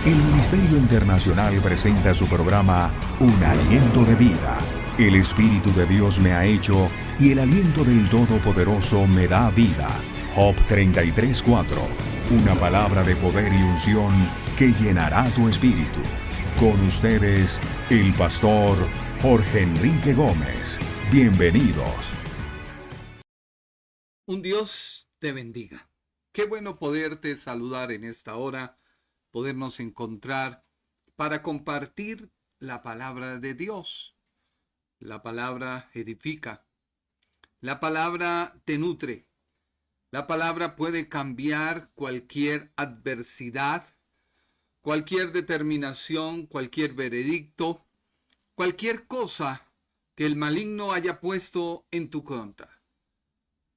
El Ministerio Internacional presenta su programa Un Aliento de Vida. El Espíritu de Dios me ha hecho y el aliento del Todopoderoso me da vida. Job 33:4. Una palabra de poder y unción que llenará tu espíritu. Con ustedes, el pastor Jorge Enrique Gómez. Bienvenidos. Un Dios te bendiga. Qué bueno poderte saludar en esta hora, podernos encontrar para compartir la palabra de Dios. La palabra edifica. La palabra te nutre. La palabra puede cambiar cualquier adversidad, cualquier determinación, cualquier veredicto, cualquier cosa que el maligno haya puesto en tu contra.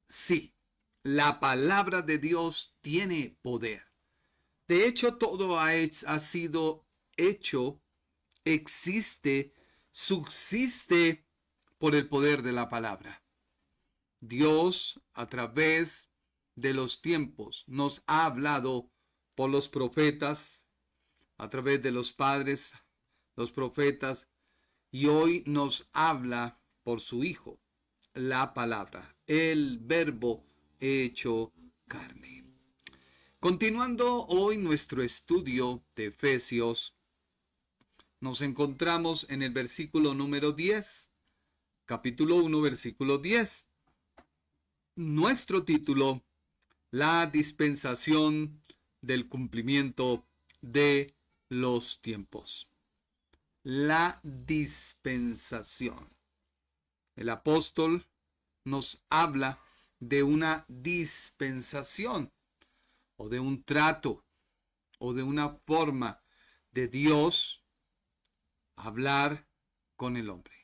Sí, la palabra de Dios tiene poder. De hecho, todo ha sido hecho, existe, subsiste por el poder de la palabra. Dios, a través de los tiempos, nos ha hablado por los profetas, a través de los padres, los profetas, y hoy nos habla por su Hijo, la palabra, el verbo hecho carne. Continuando hoy nuestro estudio de Efesios, nos encontramos en el versículo número 10, capítulo 1, versículo 10. Nuestro título, la dispensación del cumplimiento de los tiempos. La dispensación. El apóstol nos habla de una dispensación o de un trato o de una forma de Dios hablar con el hombre.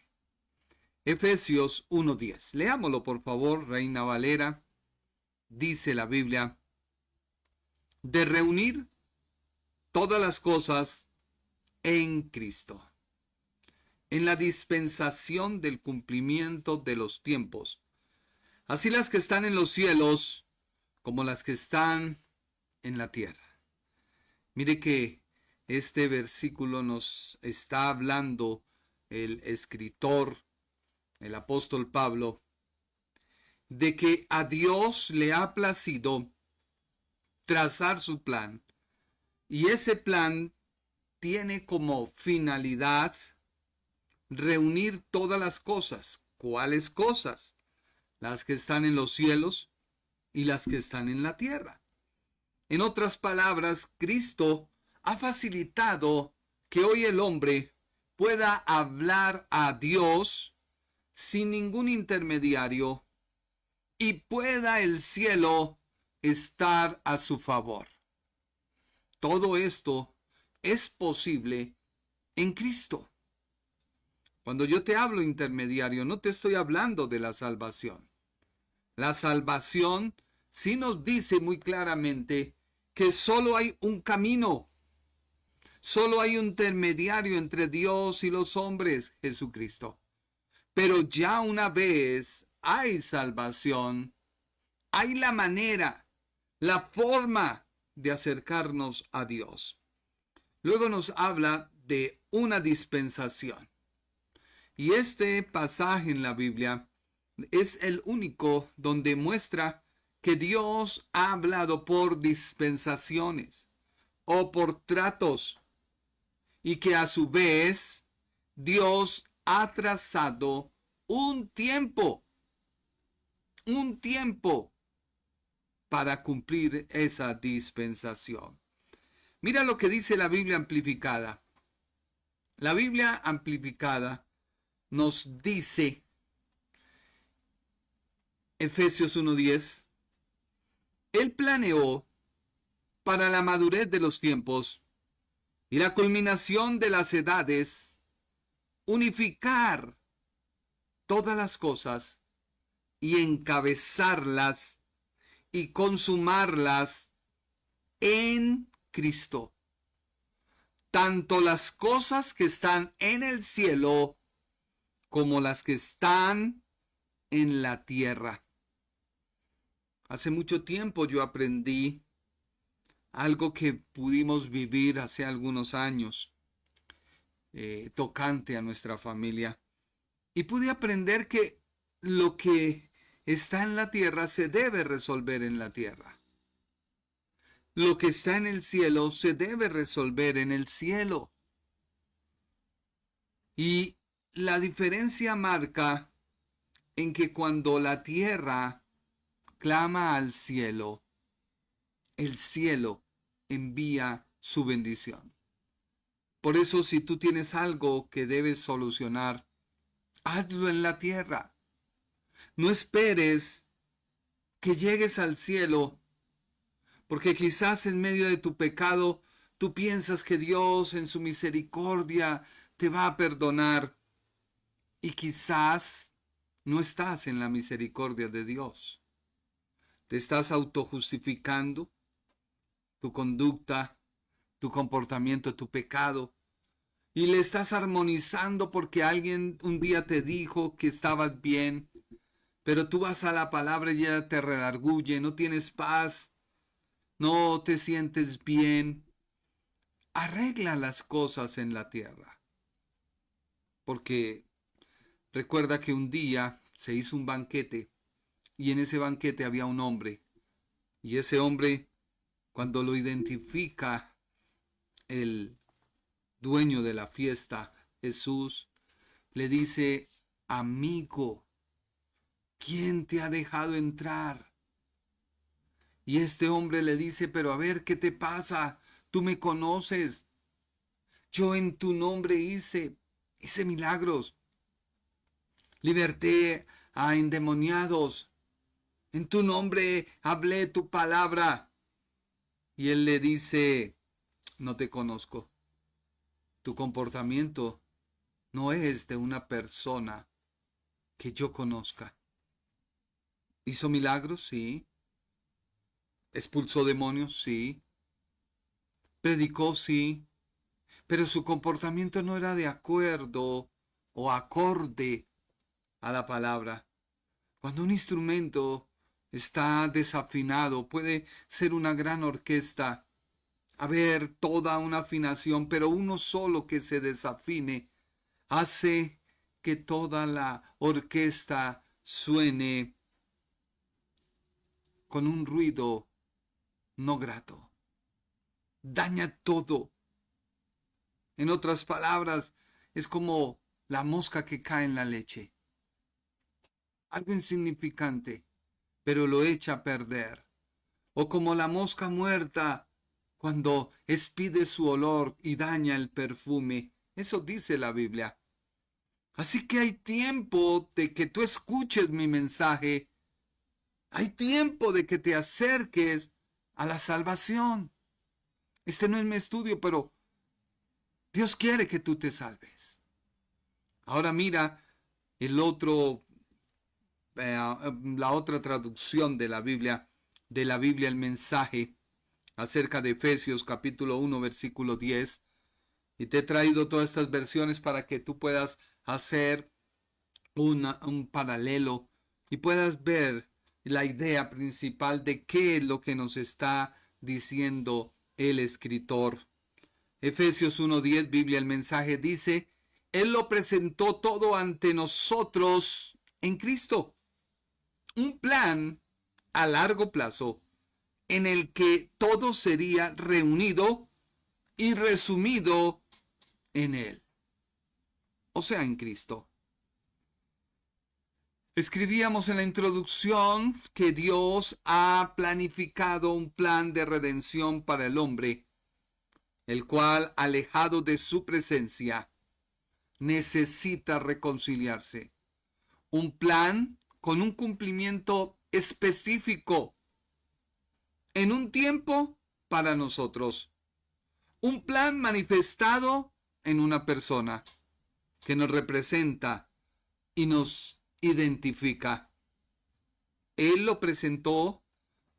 Efesios 1:10. Leámoslo por favor, Reina Valera. Dice la Biblia, de reunir todas las cosas en Cristo, en la dispensación del cumplimiento de los tiempos, así las que están en los cielos como las que están en la tierra. Mire que este versículo nos está hablando el escritor, el apóstol Pablo, de que a Dios le ha placido trazar su plan, y ese plan tiene como finalidad reunir todas las cosas. ¿Cuáles cosas? Las que están en los cielos y las que están en la tierra. En otras palabras, Cristo ha facilitado que hoy el hombre pueda hablar a Dios sin ningún intermediario y pueda el cielo estar a su favor. Todo esto es posible en Cristo. Cuando yo te hablo intermediario, no te estoy hablando de la salvación. La salvación sí nos dice muy claramente que solo hay un camino, solo hay un intermediario entre Dios y los hombres, Jesucristo. Pero ya una vez hay salvación, hay la manera, la forma de acercarnos a Dios. Luego nos habla de una dispensación. Y este pasaje en la Biblia es el único donde muestra que Dios ha hablado por dispensaciones o por tratos y que a su vez Dios ha trazado un tiempo para cumplir esa dispensación. Mira lo que dice la Biblia amplificada. La Biblia amplificada nos dice, Efesios 1:10, Él planeó para la madurez de los tiempos y la culminación de las edades, unificar todas las cosas y encabezarlas y consumarlas en Cristo. Tanto las cosas que están en el cielo como las que están en la tierra. Hace mucho tiempo yo aprendí algo que pudimos vivir hace algunos años, tocante a nuestra familia. Y pude aprender que lo que está en la tierra se debe resolver en la tierra. Lo que está en el cielo se debe resolver en el cielo. Y la diferencia marca en que cuando la tierra clama al cielo, el cielo envía su bendición. Por eso, si tú tienes algo que debes solucionar, hazlo en la tierra. No esperes que llegues al cielo, porque quizás en medio de tu pecado tú piensas que Dios en su misericordia te va a perdonar, y quizás no estás en la misericordia de Dios. Te estás autojustificando tu conducta, tu comportamiento, tu pecado, y le estás armonizando porque alguien un día te dijo que estabas bien, pero tú vas a la palabra y ella te redarguye, no tienes paz, no te sientes bien. Arregla las cosas en la tierra, porque recuerda que un día se hizo un banquete y en ese banquete había un hombre, y ese hombre, cuando lo identifica el dueño de la fiesta, Jesús, le dice: amigo, ¿quién te ha dejado entrar? Y este hombre le dice: pero a ver, ¿qué te pasa? Tú me conoces. Yo en tu nombre hice milagros. Liberté a endemoniados. En tu nombre hablé tu palabra. Y él le dice: no te conozco. Tu comportamiento no es de una persona que yo conozca. ¿Hizo milagros? Sí. ¿Expulsó demonios? Sí. ¿Predicó? Sí. Pero su comportamiento no era de acuerdo o acorde a la palabra. Cuando un instrumento está desafinado, puede ser una gran orquesta, haber toda una afinación, pero uno solo que se desafine hace que toda la orquesta suene con un ruido no grato. Daña todo. En otras palabras, es como la mosca que cae en la leche. Algo insignificante, pero lo echa a perder. O como la mosca muerta cuando expide su olor y daña el perfume. Eso dice la Biblia. Así que hay tiempo de que tú escuches mi mensaje. Hay tiempo de que te acerques a la salvación. Este no es mi estudio, pero Dios quiere que tú te salves. Ahora mira el otro, la otra traducción de la Biblia, el mensaje acerca de Efesios capítulo 1 versículo 10. Y te he traído todas estas versiones para que tú puedas hacer un paralelo y puedas ver la idea principal de qué es lo que nos está diciendo el escritor. Efesios 1:10, Biblia, el mensaje dice: Él lo presentó todo ante nosotros en Cristo. Un plan a largo plazo en el que todo sería reunido y resumido en Él, o sea, en Cristo. Escribíamos en la introducción que Dios ha planificado un plan de redención para el hombre, el cual, alejado de su presencia, necesita reconciliarse. Un plan con un cumplimiento específico en un tiempo para nosotros. Un plan manifestado en una persona que nos representa y nos identifica. Él lo presentó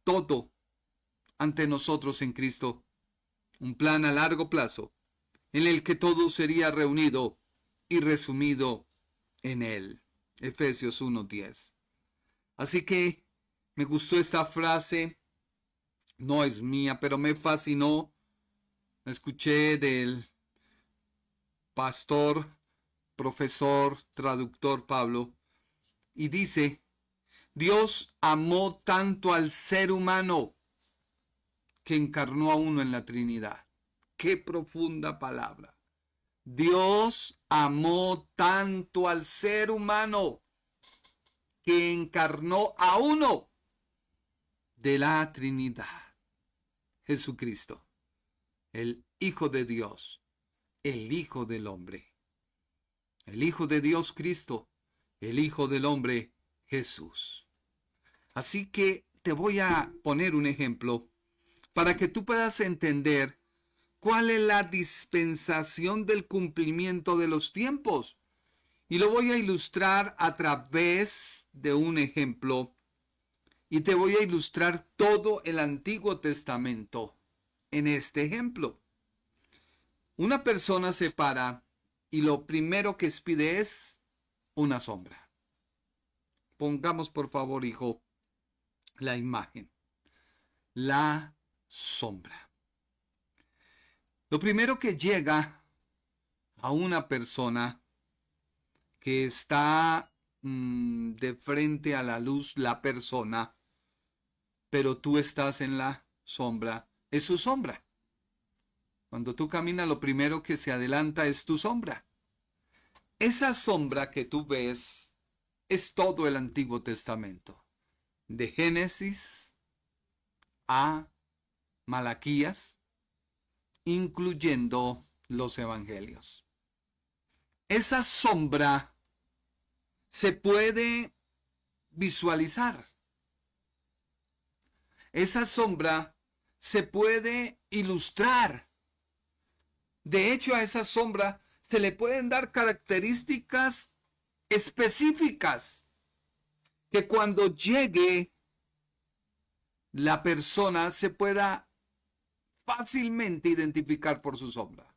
todo ante nosotros en Cristo. Un plan a largo plazo en el que todo sería reunido y resumido en Él. Efesios 1:10. Así que me gustó esta frase no es mía, pero me fascinó. Escuché del pastor, profesor, traductor Pablo, y dice, Dios amó tanto al ser humano que encarnó a uno en la Trinidad. Qué profunda palabra. Dios amó tanto al ser humano que encarnó a uno de la Trinidad. Jesucristo, el Hijo de Dios, el Hijo del hombre. El Hijo de Dios Cristo, el Hijo del hombre Jesús. Así que te voy a poner un ejemplo para que tú puedas entender cuál es la dispensación del cumplimiento de los tiempos. Y lo voy a ilustrar a través de un ejemplo. Y te voy a ilustrar todo el Antiguo Testamento en este ejemplo. Una persona se para y lo primero que pide es una sombra. Pongamos por favor, hijo, la imagen. La sombra. Lo primero que llega a una persona que está de frente a la luz, la persona, pero tú estás en la sombra, es su sombra. Cuando tú caminas, lo primero que se adelanta es tu sombra. Esa sombra que tú ves es todo el Antiguo Testamento. De Génesis a Malaquías, incluyendo los evangelios. Esa sombra se puede visualizar. Esa sombra se puede ilustrar. De hecho, a esa sombra se le pueden dar características específicas que cuando llegue la persona se pueda fácilmente identificar por su sombra.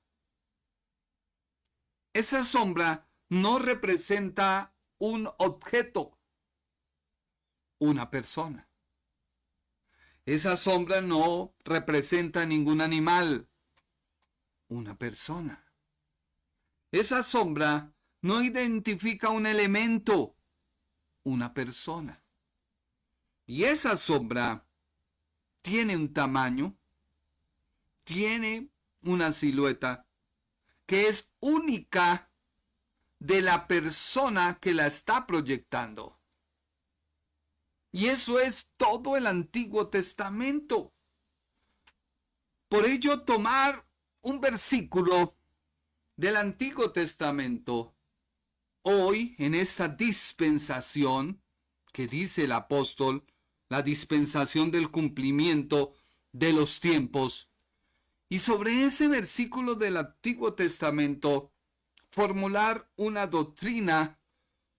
Esa sombra no representa un objeto, una persona. Esa sombra no representa ningún animal, una persona. Esa sombra no identifica un elemento, una persona. Y esa sombra tiene un tamaño, tiene una silueta que es única de la persona que la está proyectando. Y eso es todo el Antiguo Testamento. Por ello, tomar un versículo del Antiguo Testamento hoy en esta dispensación que dice el apóstol, la dispensación del cumplimiento de los tiempos, y sobre ese versículo del Antiguo Testamento formular una doctrina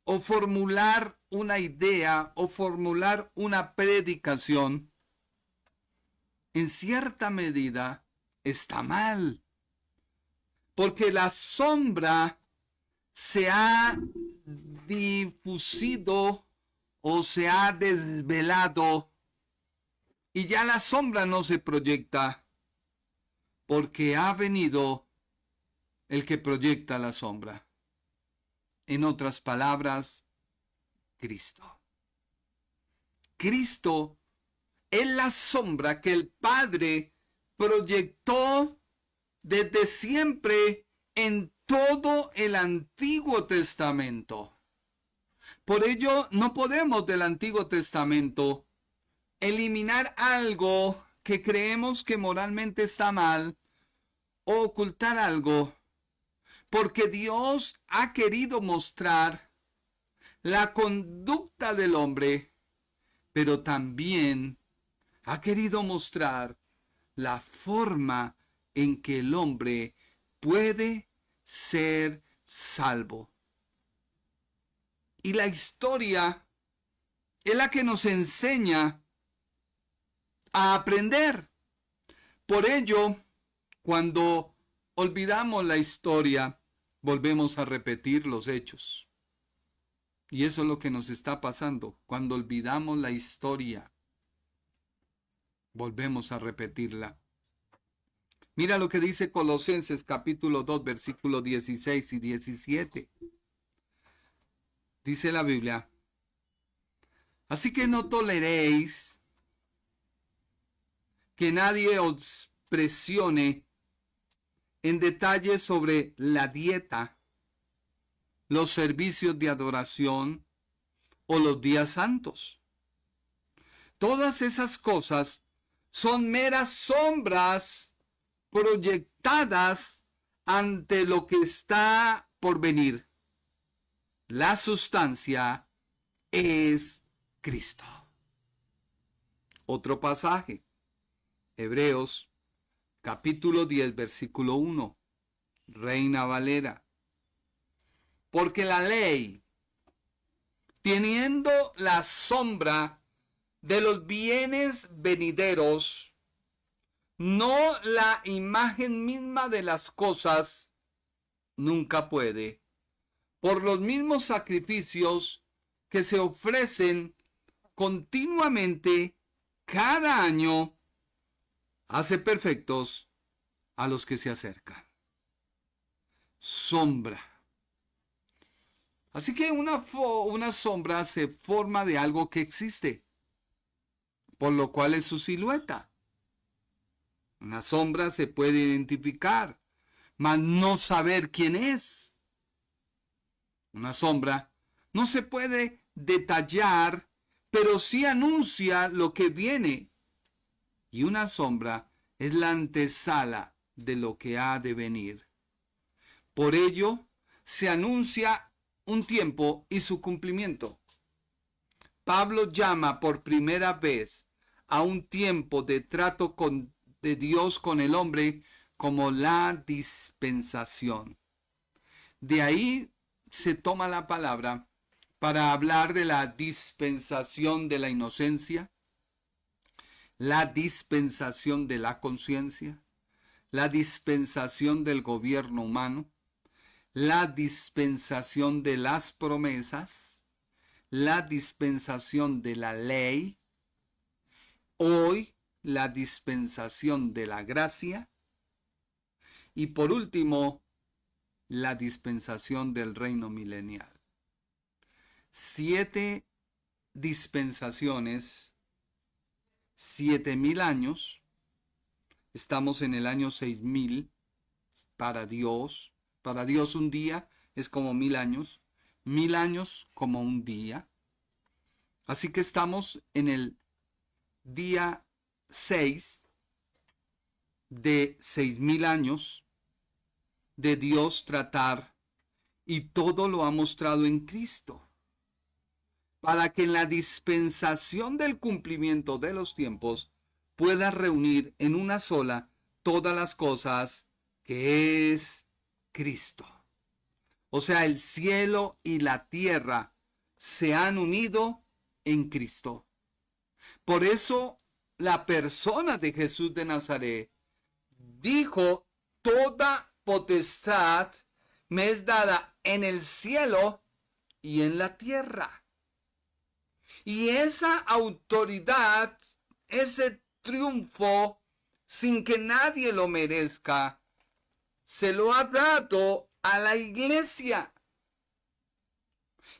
o formular una idea o formular una predicación, en cierta medida está mal. Porque la sombra se ha difusido o se ha desvelado y ya la sombra no se proyecta porque ha venido el que proyecta la sombra. En otras palabras, Cristo. Cristo es la sombra que el Padre proyectó desde siempre en todo el Antiguo Testamento. Por ello, no podemos del Antiguo Testamento eliminar algo que creemos que moralmente está mal o ocultar algo, porque Dios ha querido mostrar la conducta del hombre, pero también ha querido mostrar la forma en que el hombre puede ser salvo. Y la historia es la que nos enseña a aprender. Por ello, cuando olvidamos la historia, volvemos a repetir los hechos. Y eso es lo que nos está pasando cuando olvidamos la historia. Volvemos a repetirla. Mira lo que dice Colosenses capítulo 2, versículos 16 y 17. Dice la Biblia: así que no toleréis que nadie os presione en detalle sobre la dieta, los servicios de adoración o los días santos. Todas esas cosas son meras sombras proyectadas ante lo que está por venir. La sustancia es Cristo. Otro pasaje, Hebreos capítulo 10, versículo 1, Reina Valera. Porque la ley, teniendo la sombra de los bienes venideros, no la imagen misma de las cosas, nunca puede, por los mismos sacrificios que se ofrecen continuamente cada año, hace perfectos a los que se acercan. Sombra. Así que una sombra se forma de algo que existe, por lo cual es su silueta. Una sombra se puede identificar, mas no saber quién es. Una sombra no se puede detallar, pero sí anuncia lo que viene. Y una sombra es la antesala de lo que ha de venir. Por ello, se anuncia un tiempo y su cumplimiento. Pablo llama por primera vez a un tiempo de trato de Dios con el hombre como la dispensación. De ahí se toma la palabra para hablar de la dispensación de la inocencia, la dispensación de la conciencia, la dispensación del gobierno humano, la dispensación de las promesas, la dispensación de la ley, hoy la dispensación de la gracia y por último la dispensación del reino milenial. 7 dispensaciones, 7,000 años. Estamos en el año 6,000 para Dios. Para Dios un día es como 1,000 años. 1,000 años como un día. Así que estamos en el día 6 de 6,000 años de Dios tratar, y todo lo ha mostrado en Cristo, para que en la dispensación del cumplimiento de los tiempos pueda reunir en una sola todas las cosas, que es Cristo. O sea, el cielo y la tierra se han unido en Cristo. Por eso la persona de Jesús de Nazaret dijo: toda potestad me es dada en el cielo y en la tierra. Y esa autoridad, ese triunfo, sin que nadie lo merezca, se lo ha dado a la iglesia.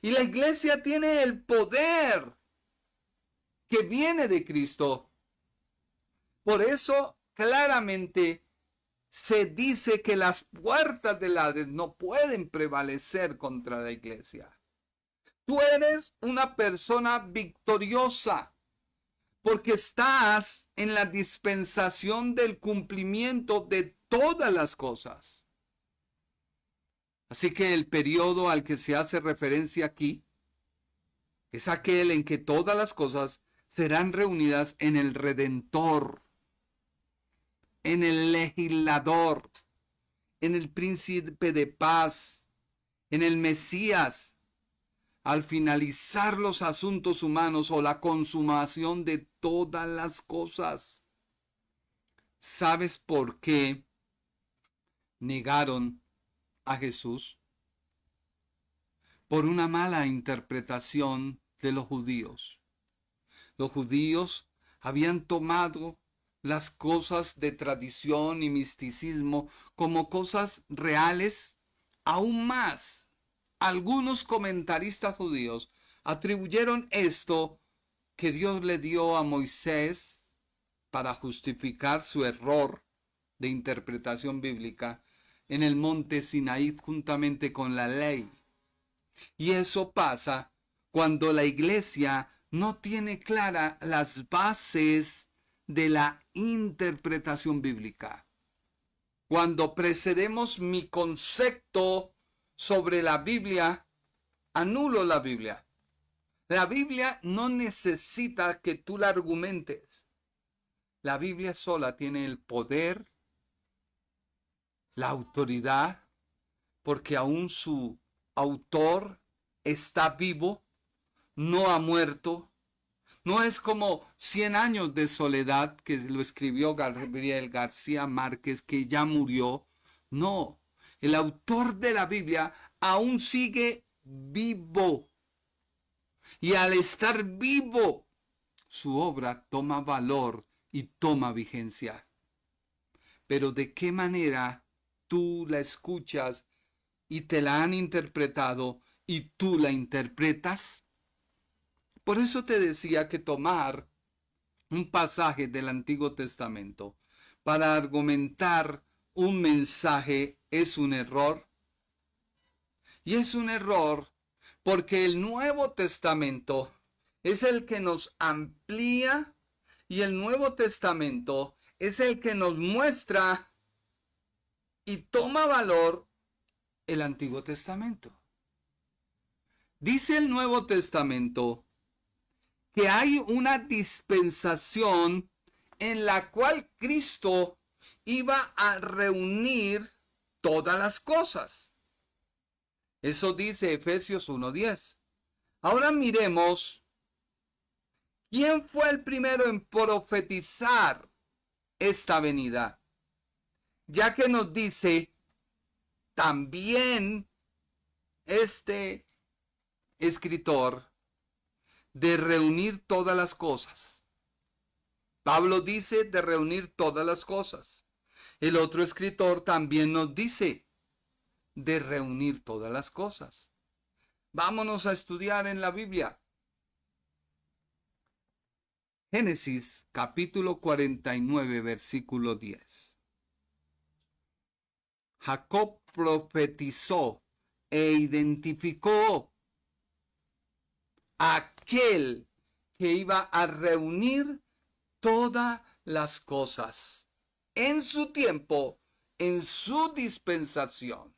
Y la iglesia tiene el poder que viene de Cristo. Por eso claramente se dice que las puertas del Hades no pueden prevalecer contra la iglesia. Tú eres una persona victoriosa porque estás en la dispensación del cumplimiento de todas las cosas. Así que el periodo al que se hace referencia aquí es aquel en que todas las cosas serán reunidas en el Redentor, en el Legislador, en el Príncipe de Paz, en el Mesías, al finalizar los asuntos humanos o la consumación de todas las cosas. ¿Sabes por qué negaron a Jesús? Por una mala interpretación de los judíos. Los judíos habían tomado las cosas de tradición y misticismo como cosas reales. Aún más, algunos comentaristas judíos atribuyeron esto que Dios le dio a Moisés para justificar su error de interpretación bíblica en el monte Sinaí juntamente con la ley. Y eso pasa cuando la iglesia no tiene clara las bases de la interpretación bíblica. Cuando precedemos mi concepto sobre la Biblia, anulo la Biblia. La Biblia no necesita que tú la argumentes. La Biblia sola tiene el poder, la autoridad, porque aún su autor está vivo, no ha muerto. No es como 100 años de soledad que lo escribió Gabriel García Márquez, que ya murió. No, el autor de la Biblia aún sigue vivo. Y al estar vivo, su obra toma valor y toma vigencia. Pero ¿de qué manera tú la escuchas y te la han interpretado y tú la interpretas? Por eso te decía que tomar un pasaje del Antiguo Testamento para argumentar un mensaje es un error. Y es un error porque el Nuevo Testamento es el que nos amplía y el Nuevo Testamento es el que nos muestra y toma valor el Antiguo Testamento. Dice el Nuevo Testamento que hay una dispensación en la cual Cristo iba a reunir todas las cosas. Eso dice Efesios 1:10. Ahora miremos quién fue el primero en profetizar esta venida, ya que nos dice también este escritor de reunir todas las cosas. Pablo dice de reunir todas las cosas. El otro escritor también nos dice de reunir todas las cosas. Vámonos a estudiar en la Biblia. Génesis capítulo 49, versículo 10. Jacob profetizó e identificó a aquel que iba a reunir todas las cosas en su tiempo, en su dispensación.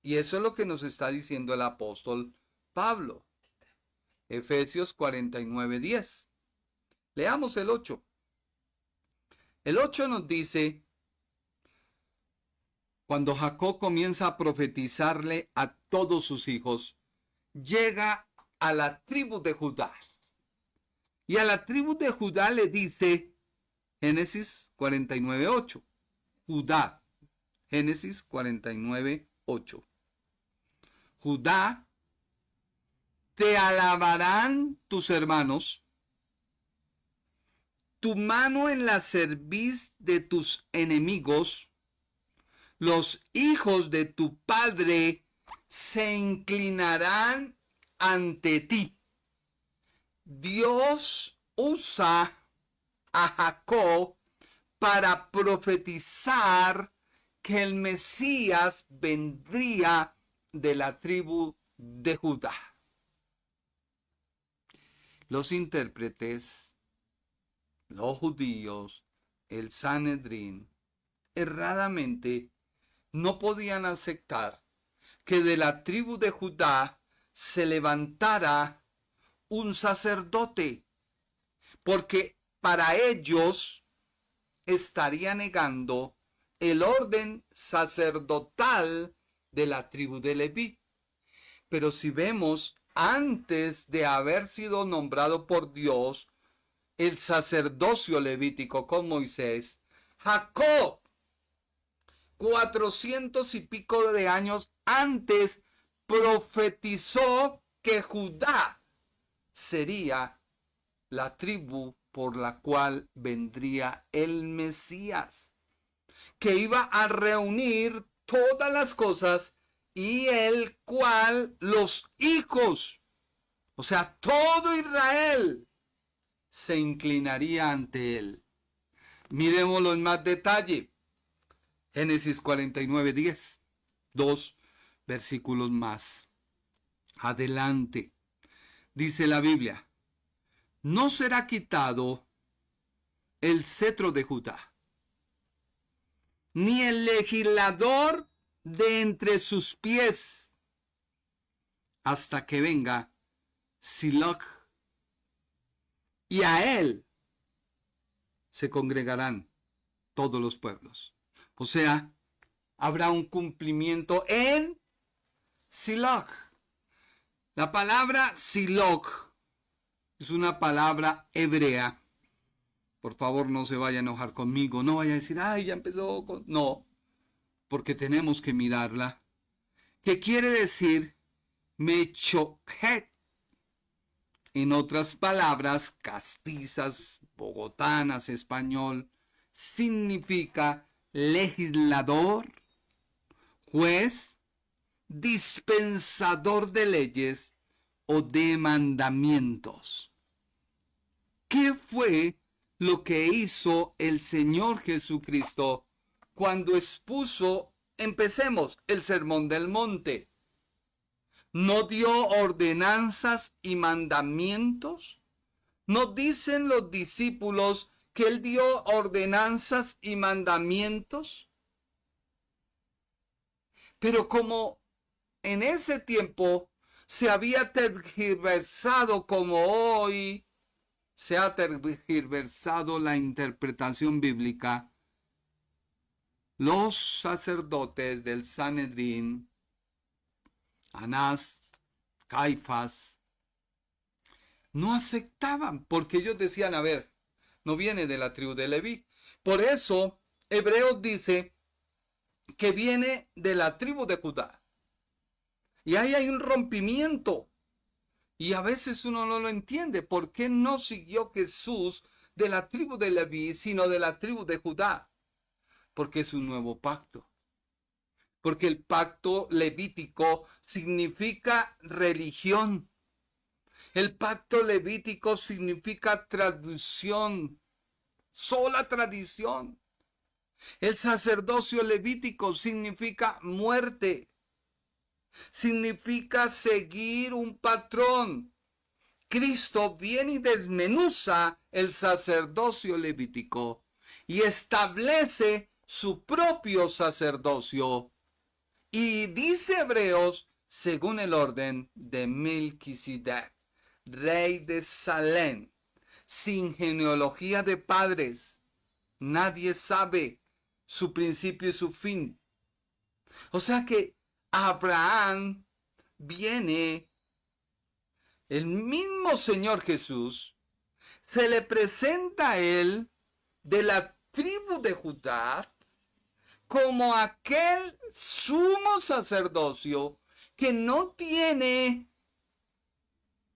Y eso es lo que nos está diciendo el apóstol Pablo. Efesios 49:10. Leamos el 8. El 8 nos dice, cuando Jacob comienza a profetizarle a todos sus hijos, llega a la tribu de Judá. Y a la tribu de Judá le dice, Génesis 49:8. Judá, Génesis 49:8. Judá, te alabarán tus hermanos, tu mano en la cerviz de tus enemigos, los hijos de tu padre se inclinarán ante ti. Dios usa a Jacob para profetizar que el Mesías vendría de la tribu de Judá. Los intérpretes, los judíos, el Sanedrín, erradamente no podían aceptar que de la tribu de Judá se levantara un sacerdote, porque para ellos estaría negando el orden sacerdotal de la tribu de Leví. Pero si vemos, antes de haber sido nombrado por Dios el sacerdocio levítico con Moisés, Jacob, 400 y pico de años antes, profetizó que Judá sería la tribu por la cual vendría el Mesías, que iba a reunir todas las cosas y el cual los hijos, o sea, todo Israel, se inclinaría ante él. Miremoslo en más detalle. Génesis 49:10, 2 versículos más adelante. Dice la Biblia: no será quitado el cetro de Judá, ni el legislador de entre sus pies, hasta que venga Siloc, y a él se congregarán todos los pueblos. O sea, habrá un cumplimiento en Siloc. La palabra Siloc es una palabra hebrea. Por favor, no se vaya a enojar conmigo. No vaya a decir, ay, ya empezó con... No, porque tenemos que mirarla. ¿Qué quiere decir Mechohet? En otras palabras castizas, bogotanas, español, significa legislador, juez, dispensador de leyes o de mandamientos. ¿Qué fue lo que hizo el Señor Jesucristo cuando expuso, empecemos, el Sermón del Monte? ¿No dio ordenanzas y mandamientos? ¿No dicen los discípulos que él dio ordenanzas y mandamientos? Pero como en ese tiempo se había tergiversado como hoy se ha tergiversado la interpretación bíblica, los sacerdotes del Sanedrín, Anás, Caifás, no aceptaban, porque ellos decían, a ver, no viene de la tribu de Leví. Por eso, Hebreos dice que viene de la tribu de Judá. Y ahí hay un rompimiento. Y a veces uno no lo entiende. ¿Por qué no siguió Jesús de la tribu de Leví, sino de la tribu de Judá? Porque es un nuevo pacto. Porque el pacto levítico significa religión. El pacto levítico significa tradición, sola tradición. El sacerdocio levítico significa muerte. Significa seguir un patrón. Cristo viene y desmenuza el sacerdocio levítico y establece su propio sacerdocio. Y dice Hebreos, según el orden de Melquisedec, rey de Salem, sin genealogía de padres, nadie sabe su principio y su fin. O sea que Abraham viene, el mismo Señor Jesús, se le presenta a él de la tribu de Judá como aquel sumo sacerdocio que no tiene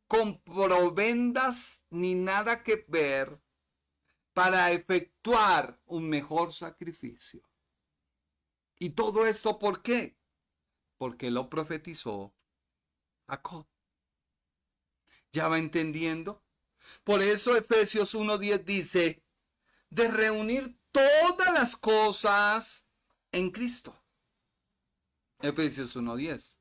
comprovendas ni nada que ver para efectuar un mejor sacrificio. ¿Y todo esto por qué? Porque lo profetizó Jacob. ¿Ya va entendiendo? Por eso Efesios 1:10 dice, de reunir todas las cosas en Cristo. Efesios 1:10.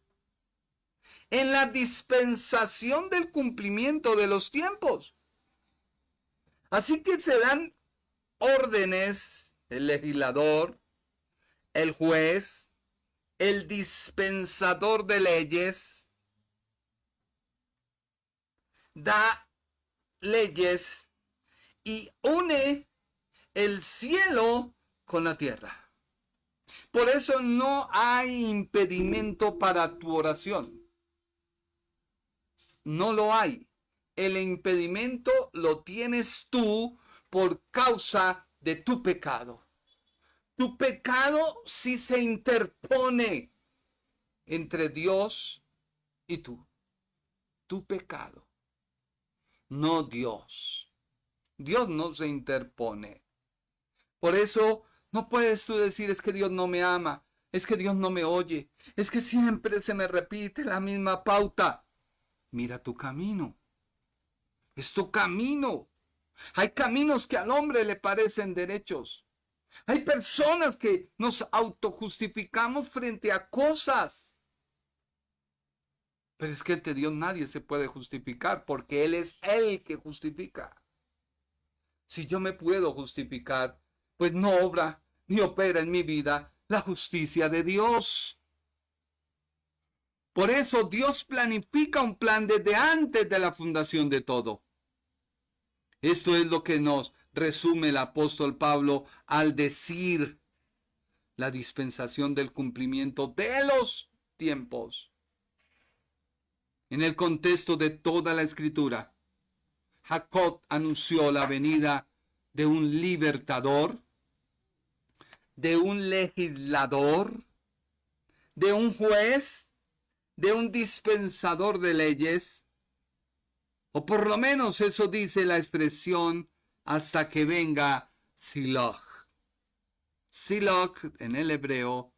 En la dispensación del cumplimiento de los tiempos. Así que se dan órdenes, el legislador, el juez, el dispensador de leyes, da leyes y une el cielo con la tierra. Por eso no hay impedimento para tu oración. No lo hay. El impedimento lo tienes tú por causa de tu pecado. Tu pecado sí se interpone entre Dios y tú. Tu pecado, no Dios. Dios no se interpone. Por eso no puedes tú decir es que Dios no me ama, es que Dios no me oye, es que siempre se me repite la misma pauta. Mira tu camino. Es tu camino. Hay caminos que al hombre le parecen derechos. Hay personas que nos autojustificamos frente a cosas. Pero es que ante Dios nadie se puede justificar porque Él es el que justifica. Si yo me puedo justificar, pues no obra ni opera en mi vida la justicia de Dios. Por eso Dios planifica un plan desde antes de la fundación de todo. Esto es lo que nos resume el apóstol Pablo al decir la dispensación del cumplimiento de los tiempos. En el contexto de toda la escritura, Jacob anunció la venida de un libertador, de un legislador, de un juez, de un dispensador de leyes, o por lo menos eso dice la expresión hasta que venga Shiloh. Shiloh en el hebreo,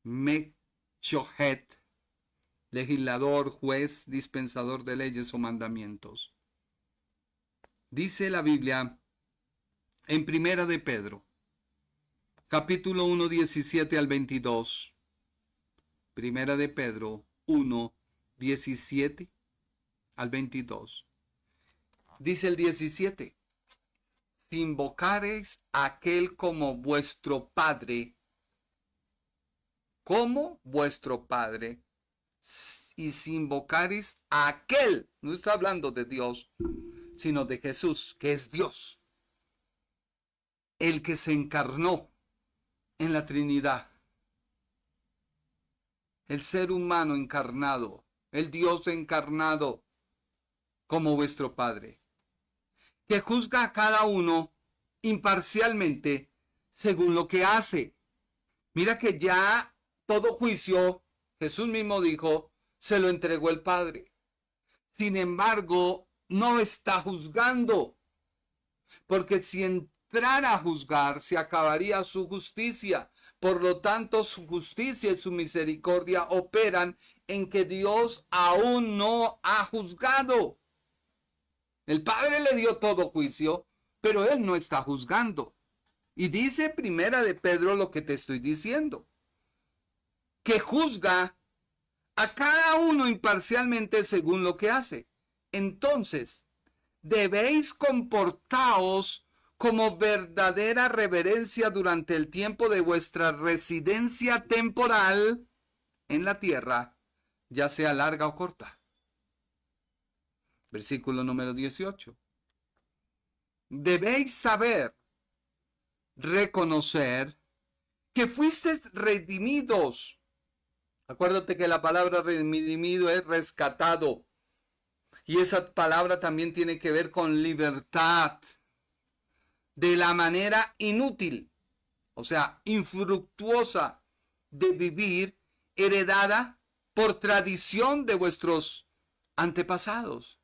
Mechohet, legislador, juez, dispensador de leyes o mandamientos. Dice la Biblia en Primera de Pedro, capítulo 1, 17 al 22. Primera de Pedro 1, 17 al 22. Dice el 17. Si invocareis a aquel como vuestro Padre, y si invocareis a aquel, no está hablando de Dios, sino de Jesús, que es Dios, el que se encarnó en la Trinidad, el ser humano encarnado, el Dios encarnado como vuestro Padre, que juzga a cada uno imparcialmente según lo que hace. Mira que ya todo juicio, Jesús mismo dijo, se lo entregó el Padre. Sin embargo, no está juzgando, porque si entrara a juzgar, se acabaría su justicia. Por lo tanto, su justicia y su misericordia operan en que Dios aún no ha juzgado. El Padre le dio todo juicio, pero Él no está juzgando. Y dice Primera de Pedro lo que te estoy diciendo, que juzga a cada uno imparcialmente según lo que hace. Entonces, debéis comportaos como verdadera reverencia durante el tiempo de vuestra residencia temporal en la tierra, ya sea larga o corta. Versículo número 18. Debéis saber, reconocer que fuisteis redimidos. Acuérdate que la palabra redimido es rescatado. Y esa palabra también tiene que ver con libertad. De la manera inútil, o sea, infructuosa de vivir, heredada por tradición de vuestros antepasados.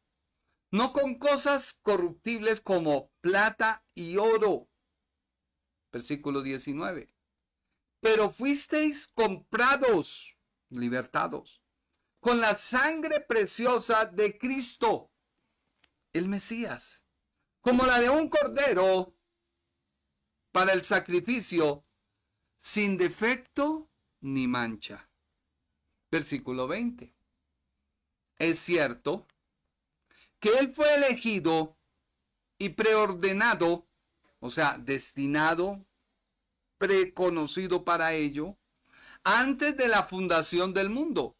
No con cosas corruptibles como plata y oro. Versículo 19. Pero fuisteis comprados, libertados, con la sangre preciosa de Cristo, el Mesías, como la de un cordero para el sacrificio, sin defecto ni mancha. Versículo 20. Es cierto que Él fue elegido y preordenado, o sea, destinado, preconocido para ello, antes de la fundación del mundo,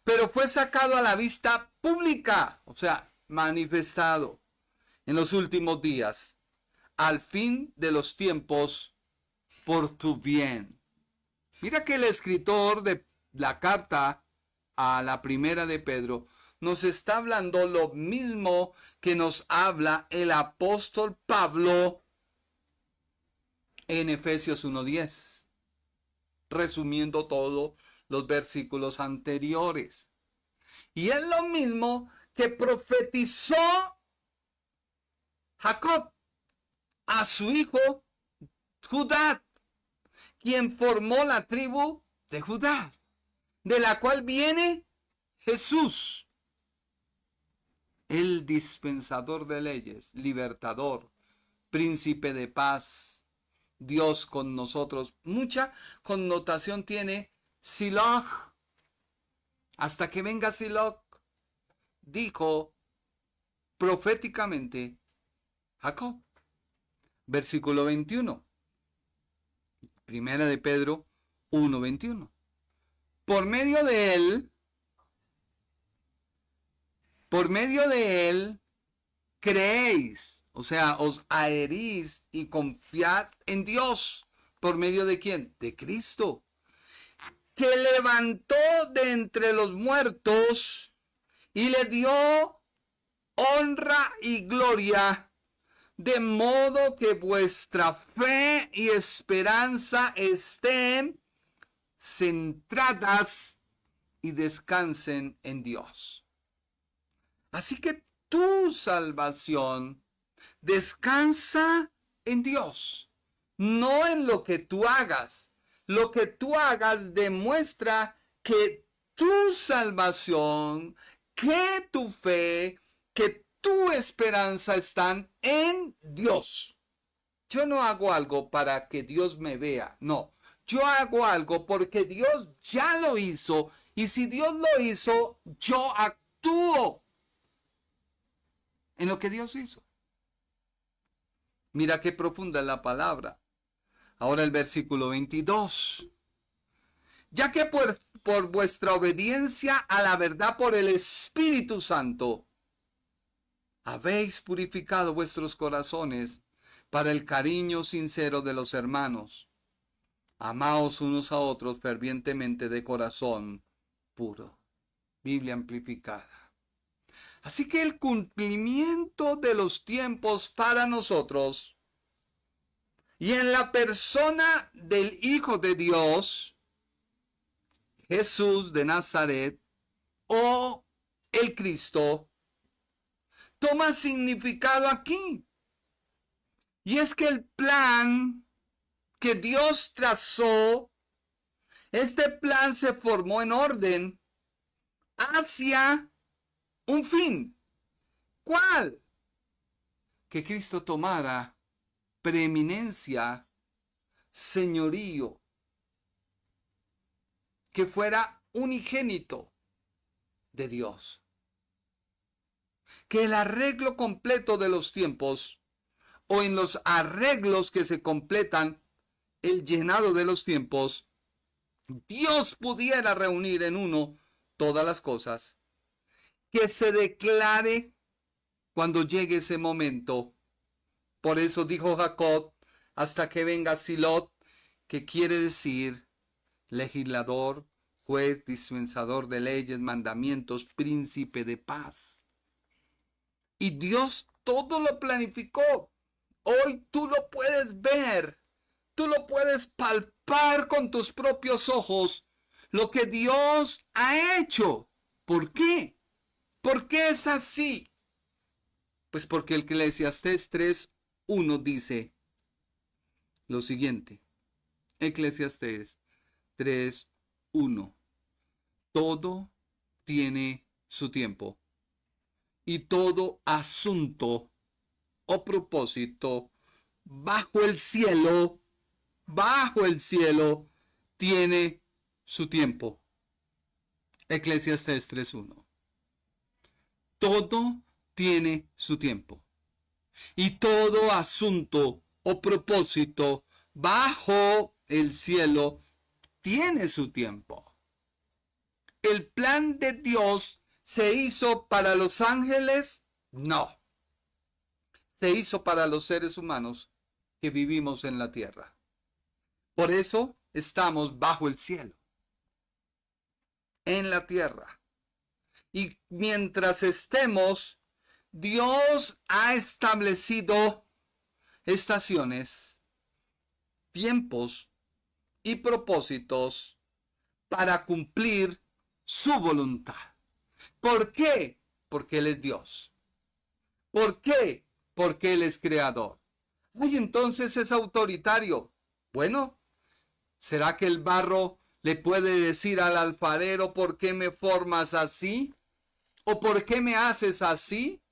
pero fue sacado a la vista pública, o sea, manifestado en los últimos días, al fin de los tiempos, por tu bien. Mira que el escritor de la carta a la Primera de Pedro nos está hablando lo mismo que nos habla el apóstol Pablo en Efesios 1:10, resumiendo todos los versículos anteriores. Y es lo mismo que profetizó Jacob a su hijo Judá, quien formó la tribu de Judá, de la cual viene Jesús, el dispensador de leyes, libertador, príncipe de paz, Dios con nosotros. Mucha connotación tiene Shiloh. Hasta que venga Shiloh, dijo proféticamente Jacob. Versículo 21. Primera de Pedro 1:21. Por medio de él, creéis, o sea, os adherís y confiad en Dios. ¿Por medio de quién? De Cristo, que levantó de entre los muertos y le dio honra y gloria, de modo que vuestra fe y esperanza estén centradas y descansen en Dios. Así que tu salvación descansa en Dios, no en lo que tú hagas. Lo que tú hagas demuestra que tu salvación, que tu fe, que tu esperanza están en Dios. Yo no hago algo para que Dios me vea, no. Yo hago algo porque Dios ya lo hizo, y si Dios lo hizo, yo actúo en lo que Dios hizo. Mira qué profunda es la palabra. Ahora el versículo 22. Ya que por vuestra obediencia a la verdad por el Espíritu Santo, habéis purificado vuestros corazones para el cariño sincero de los hermanos. Amaos unos a otros fervientemente de corazón puro. Biblia amplificada. Así que el cumplimiento de los tiempos para nosotros y en la persona del Hijo de Dios, Jesús de Nazaret, o el Cristo, toma significado aquí. Y es que el plan que Dios trazó, este plan se formó en orden hacia un fin. ¿Cuál? Que Cristo tomara preeminencia, señorío, que fuera unigénito de Dios. Que el arreglo completo de los tiempos, o en los arreglos que se completan, el llenado de los tiempos, Dios pudiera reunir en uno todas las cosas, que se declare cuando llegue ese momento. Por eso dijo Jacob, hasta que venga Shiloh, que quiere decir legislador, juez, dispensador de leyes, mandamientos, príncipe de paz. Y Dios todo lo planificó. Hoy tú lo puedes ver, tú lo puedes palpar con tus propios ojos, lo que Dios ha hecho. ¿Por qué? ¿Por qué es así? Pues porque el Eclesiastés 3:1 dice lo siguiente. Eclesiastés 3:1. Todo tiene su tiempo, y todo asunto o propósito bajo el cielo, tiene su tiempo. Eclesiastés 3:1. Todo tiene su tiempo, y todo asunto o propósito bajo el cielo tiene su tiempo. ¿El plan de Dios se hizo para los ángeles? No. Se hizo para los seres humanos que vivimos en la tierra. Por eso estamos bajo el cielo, en la tierra. Y mientras estemos, Dios ha establecido estaciones, tiempos y propósitos para cumplir su voluntad. ¿Por qué? Porque Él es Dios. ¿Por qué? porque Él es creador. Ay, entonces es autoritario. Bueno, ¿será que el barro le puede decir al alfarero por qué me formas así? ¿O por qué me haces así?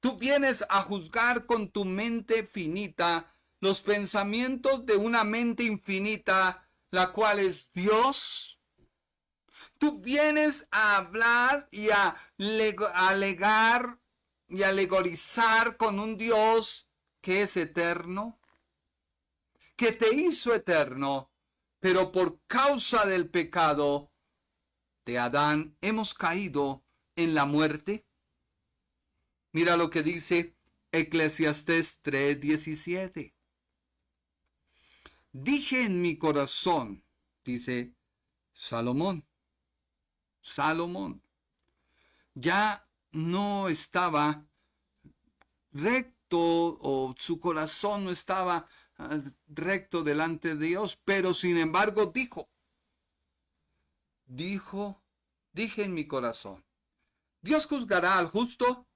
Tú vienes a juzgar con tu mente finita los pensamientos de una mente infinita, la cual es Dios. Tú vienes a hablar y a alegar y alegorizar con un Dios que es eterno, que te hizo eterno, pero por causa del pecado de Adán hemos caído en la muerte. Mira lo que dice Eclesiastés 3:17. Dije en mi corazón, dice Salomón, ya no estaba recto, o su corazón no estaba recto delante de Dios, pero sin embargo dije en mi corazón, Dios juzgará al justo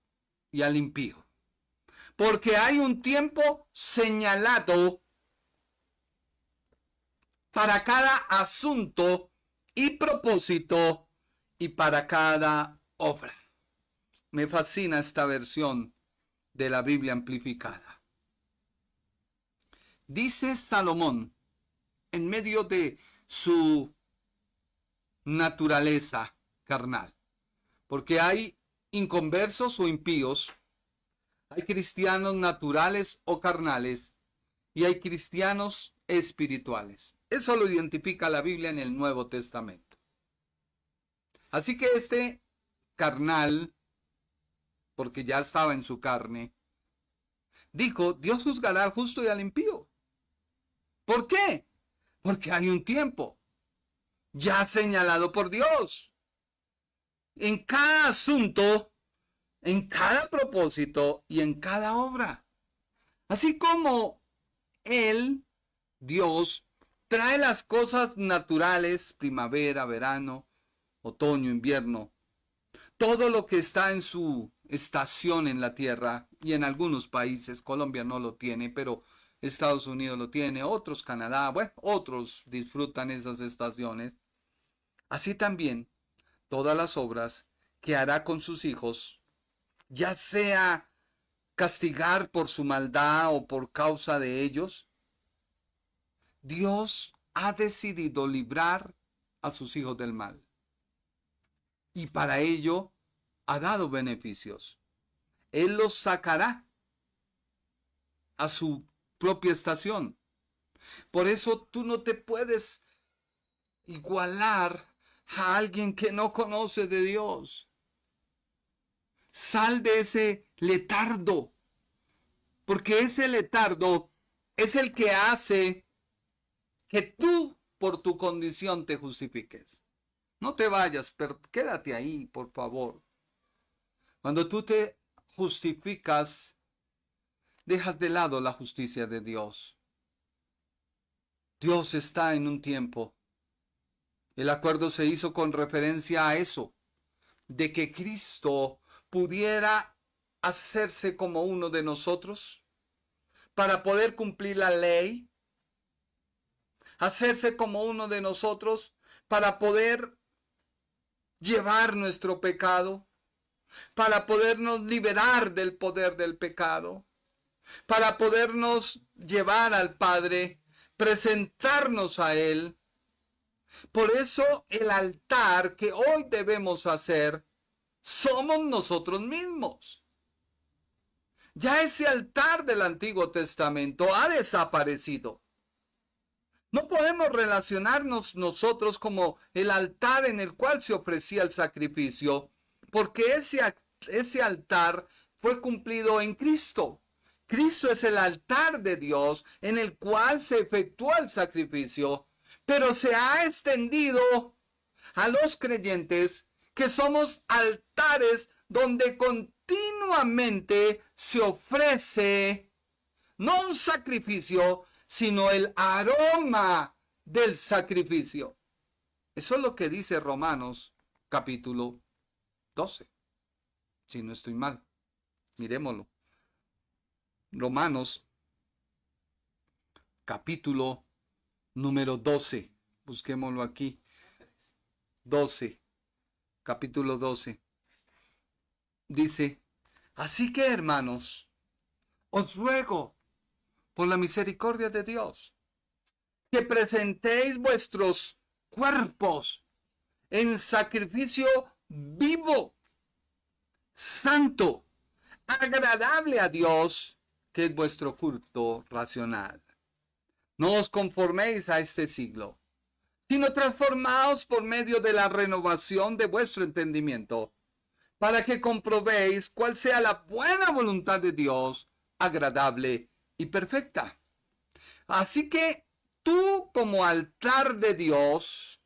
y al impío, porque hay un tiempo señalado para cada asunto y propósito y para cada obra. Me fascina esta versión de la Biblia amplificada. Dice Salomón, en medio de su naturaleza carnal, porque hay inconversos o impíos, hay cristianos naturales o carnales, y hay cristianos espirituales. Eso lo identifica la Biblia en el Nuevo Testamento. Así que este carnal, porque ya estaba en su carne, dijo, Dios juzgará al justo y al impío. ¿Por qué? Porque hay un tiempo ya señalado por Dios. En cada asunto, en cada propósito y en cada obra. Así como Él, Dios, trae las cosas naturales, primavera, verano, otoño, invierno, todo lo que está en su estación en la tierra, y en algunos países, Colombia no lo tiene, pero Estados Unidos lo tiene, otros Canadá, bueno, otros disfrutan esas estaciones. Así también todas las obras que hará con sus hijos, ya sea castigar por su maldad o por causa de ellos, Dios ha decidido librar a sus hijos del mal. Y para ello ha dado beneficios. Él los sacará a su propia estación. Por eso tú no te puedes igualar a alguien que no conoce de Dios. Sal de ese letardo, porque ese letardo es el que hace que tú por tu condición te justifiques. No te vayas, pero quédate ahí, por favor. Cuando tú te justificas, dejas de lado la justicia de Dios. Dios está en un tiempo. El acuerdo se hizo con referencia a eso, de que Cristo pudiera hacerse como uno de nosotros para poder cumplir la ley, hacerse como uno de nosotros para poder llevar nuestro pecado, para podernos liberar del poder del pecado, para podernos llevar al Padre, presentarnos a Él. Por eso el altar que hoy debemos hacer somos nosotros mismos. Ya ese altar del Antiguo Testamento ha desaparecido. No podemos relacionarnos nosotros como el altar en el cual se ofrecía el sacrificio, porque ese altar fue cumplido en Cristo. Cristo es el altar de Dios en el cual se efectuó el sacrificio, pero se ha extendido a los creyentes que somos altares donde continuamente se ofrece no un sacrificio, sino el aroma del sacrificio. Eso es lo que dice Romanos capítulo 12. Si no estoy mal, miremoslo. Romanos, capítulo número 12. Busquémoslo aquí. 12. Capítulo 12. Dice, así que hermanos, os ruego por la misericordia de Dios, que presentéis vuestros cuerpos en sacrificio vivo, santo, agradable a Dios, que es vuestro culto racional. No os conforméis a este siglo, sino transformaos por medio de la renovación de vuestro entendimiento, para que comprobéis cuál sea la buena voluntad de Dios, agradable y perfecta. Así que tú, como altar de Dios,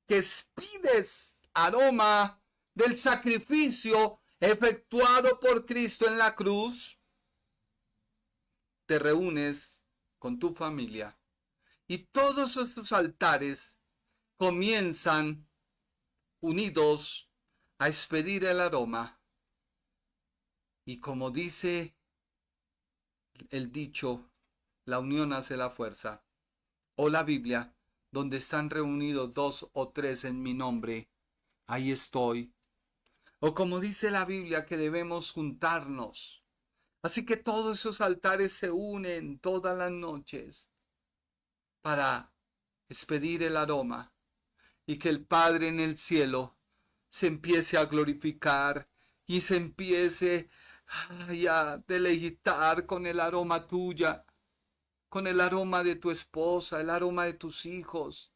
que expides aroma del sacrificio efectuado por Cristo en la cruz, te reúnes con tu familia y todos estos altares comienzan unidos a expedir el aroma. Y como dice el dicho, la unión hace la fuerza. O la Biblia, donde están reunidos 2 o 3 en mi nombre, ahí estoy. O como dice la Biblia, que debemos juntarnos. Así que todos esos altares se unen todas las noches para expedir el aroma y que el Padre en el cielo se empiece a glorificar y se empiece a deleitar con el aroma tuya, con el aroma de tu esposa, el aroma de tus hijos,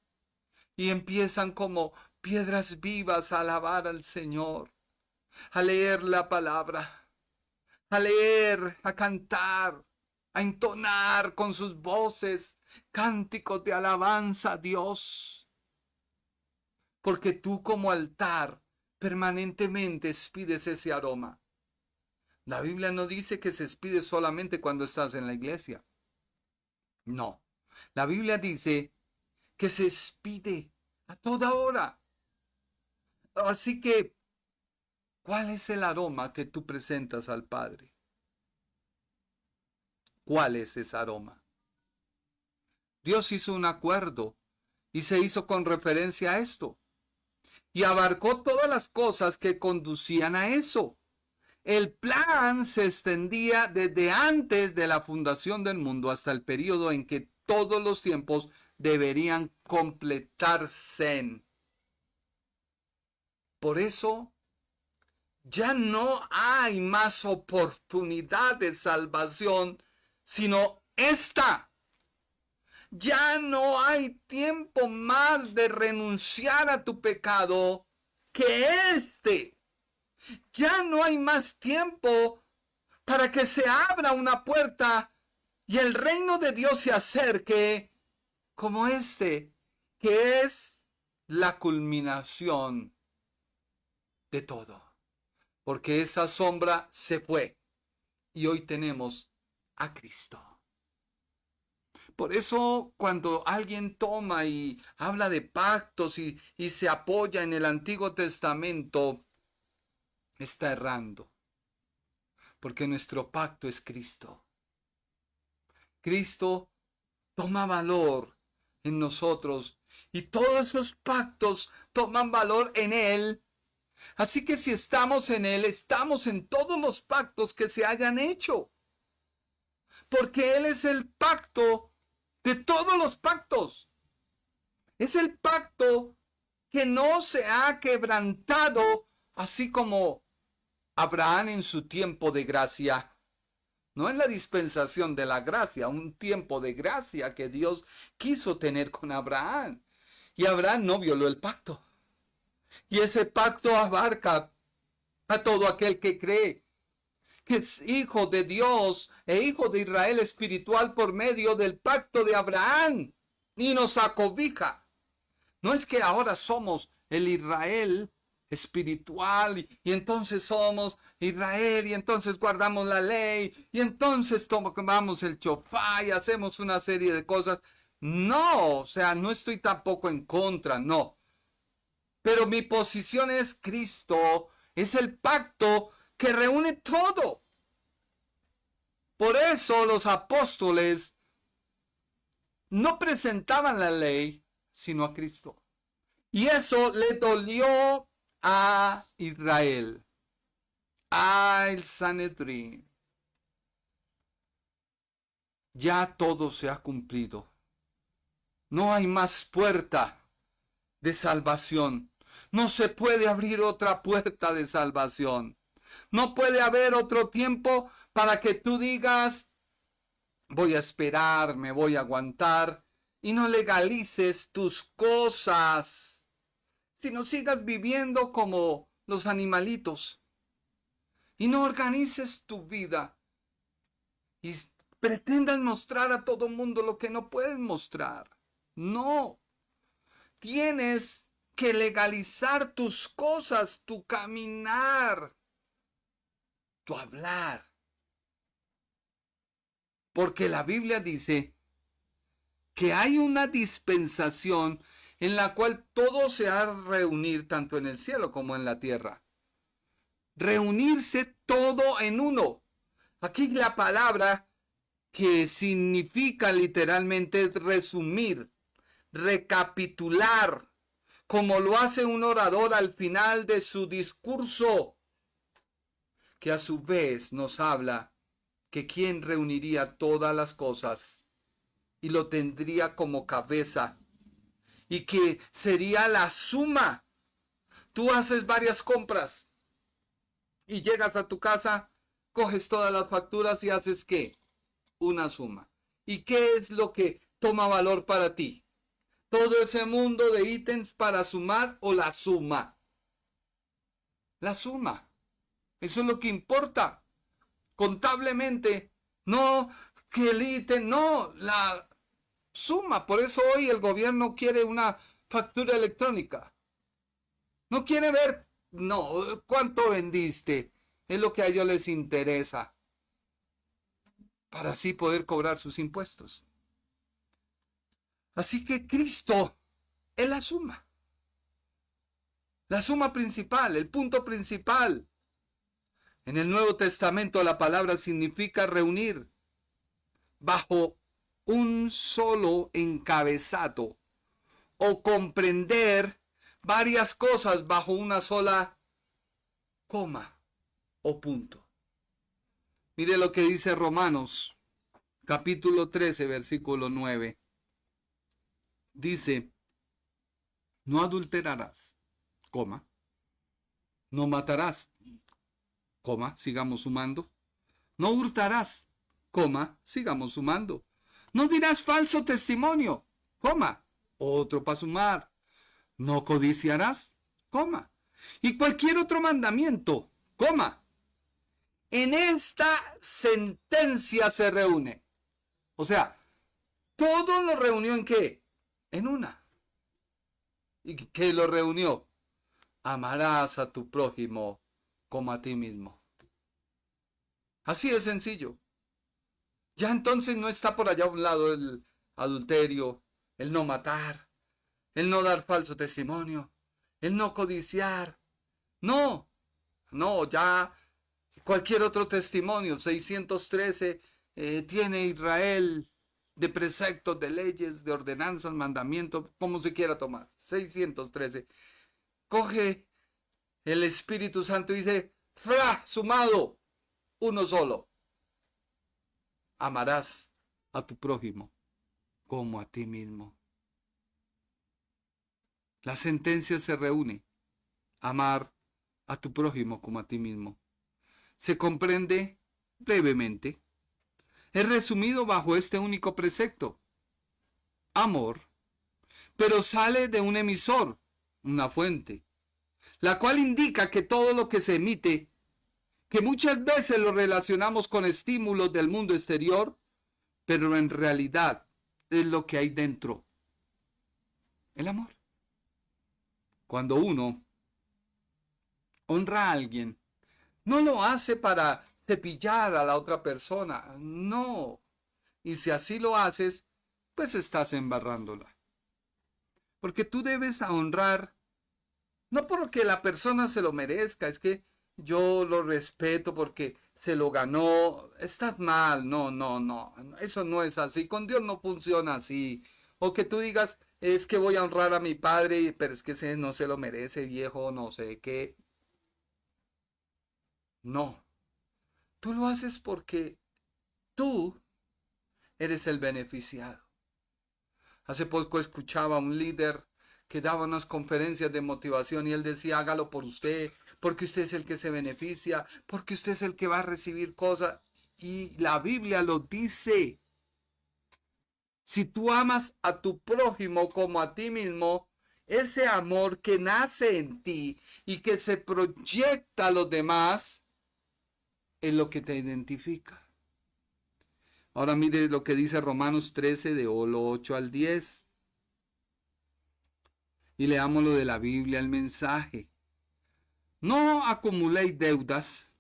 y empiezan como piedras vivas a alabar al Señor, a leer la palabra, a leer, a cantar, a entonar con sus voces cánticos de alabanza a Dios. Porque tú como altar permanentemente expides ese aroma. La Biblia no dice que se expide solamente cuando estás en la iglesia. No, la Biblia dice que se expide a toda hora. Así que, ¿cuál es el aroma que tú presentas al Padre? ¿Cuál es ese aroma? Dios hizo un acuerdo y se hizo con referencia a esto. Y abarcó todas las cosas que conducían a eso. El plan se extendía desde antes de la fundación del mundo hasta el periodo en que todos los tiempos deberían completarse. Por eso, ya no hay más oportunidad de salvación, sino esta. Ya no hay tiempo más de renunciar a tu pecado que este. Ya no hay más tiempo para que se abra una puerta y el reino de Dios se acerque como este, que es la culminación de todo. Porque esa sombra se fue y hoy tenemos a Cristo. Por eso cuando alguien toma y habla de pactos y se apoya en el Antiguo Testamento, está errando. Porque nuestro pacto es Cristo. Cristo toma valor en nosotros y todos esos pactos toman valor en Él. Así que si estamos en Él, estamos en todos los pactos que se hayan hecho. Porque Él es el pacto de todos los pactos. Es el pacto que no se ha quebrantado, así como Abraham en su tiempo de gracia. No en la dispensación de la gracia, un tiempo de gracia que Dios quiso tener con Abraham. Y Abraham no violó el pacto. Y ese pacto abarca a todo aquel que cree que es hijo de Dios e hijo de Israel espiritual por medio del pacto de Abraham y nos acobija. No es que ahora somos el Israel espiritual y entonces somos Israel y entonces guardamos la ley y entonces tomamos el shofar y hacemos una serie de cosas. No, o sea, no estoy tampoco en contra, no. Pero mi posición es Cristo, es el pacto que reúne todo. Por eso los apóstoles no presentaban la ley, sino a Cristo. Y eso le dolió a Israel, al Sanedrín. Ya todo se ha cumplido. No hay más puerta de salvación. No se puede abrir otra puerta de salvación. No puede haber otro tiempo para que tú digas, voy a esperar, me voy a aguantar, y no legalices tus cosas, sino sigas viviendo como los animalitos, y no organices tu vida, y pretendas mostrar a todo mundo lo que no puedes mostrar. No, tienes que legalizar tus cosas, tu caminar, tu hablar. Porque la Biblia dice que hay una dispensación en la cual todo se ha de reunir tanto en el cielo como en la tierra. Reunirse todo en uno. Aquí la palabra que significa literalmente resumir, recapitular, como lo hace un orador al final de su discurso, que a su vez nos habla que quien reuniría todas las cosas y lo tendría como cabeza y que sería la suma. Tú haces varias compras y llegas a tu casa, coges todas las facturas y haces ¿qué? Una suma. ¿Y qué es lo que toma valor para ti? ¿Todo ese mundo de ítems para sumar o la suma? La suma. Eso es lo que importa. Contablemente, no que el ítem, no, la suma. Por eso hoy el gobierno quiere una factura electrónica. No quiere ver, no, cuánto vendiste. Es lo que a ellos les interesa. Para así poder cobrar sus impuestos. Así que Cristo es la suma. La suma principal, el punto principal. En el Nuevo Testamento la palabra significa reunir bajo un solo encabezado o comprender varias cosas bajo una sola coma o punto. Mire lo que dice Romanos, capítulo 13, versículo 9. Dice, no adulterarás, coma, no matarás, coma, sigamos sumando, no hurtarás, coma, sigamos sumando, no dirás falso testimonio, coma, otro para sumar, no codiciarás, coma, y cualquier otro mandamiento, coma, en esta sentencia se reúne. O sea, todo lo reunió ¿en qué? En una. ¿Y qué lo reunió? Amarás a tu prójimo como a ti mismo. Así de sencillo. Ya entonces no está por allá a un lado el adulterio, el no matar, el no dar falso testimonio, el no codiciar. No, ya cualquier otro testimonio, 613 tiene Israel de preceptos, de leyes, de ordenanzas, mandamientos, como se quiera tomar. 613. Coge el Espíritu Santo y dice, ¡fra! Sumado, uno solo. Amarás a tu prójimo como a ti mismo. La sentencia se reúne. Amar a tu prójimo como a ti mismo. Se comprende brevemente. Es resumido bajo este único precepto. Amor. Pero sale de un emisor, una fuente, la cual indica que todo lo que se emite, que muchas veces lo relacionamos con estímulos del mundo exterior, pero en realidad es lo que hay dentro. El amor. Cuando uno honra a alguien, no lo hace para cepillar a la otra persona, no. Y si así lo haces, pues estás embarrándola. Porque tú debes honrar, no porque la persona se lo merezca, es que yo lo respeto porque se lo ganó, estás mal, no, no, no, eso no es así, con Dios no funciona así. O que tú digas, es que voy a honrar a mi padre, pero es que ese no se lo merece, viejo, no sé qué. No, tú lo haces porque tú eres el beneficiado. Hace poco escuchaba a un líder que daba unas conferencias de motivación y él decía, hágalo por usted, porque usted es el que se beneficia, porque usted es el que va a recibir cosas. Y la Biblia lo dice. Si tú amas a tu prójimo como a ti mismo, ese amor que nace en ti y que se proyecta a los demás es lo que te identifica. Ahora mire lo que dice Romanos 13 de 8 al 10. Y leamos lo de la Biblia, el mensaje. No acumuléis deudas,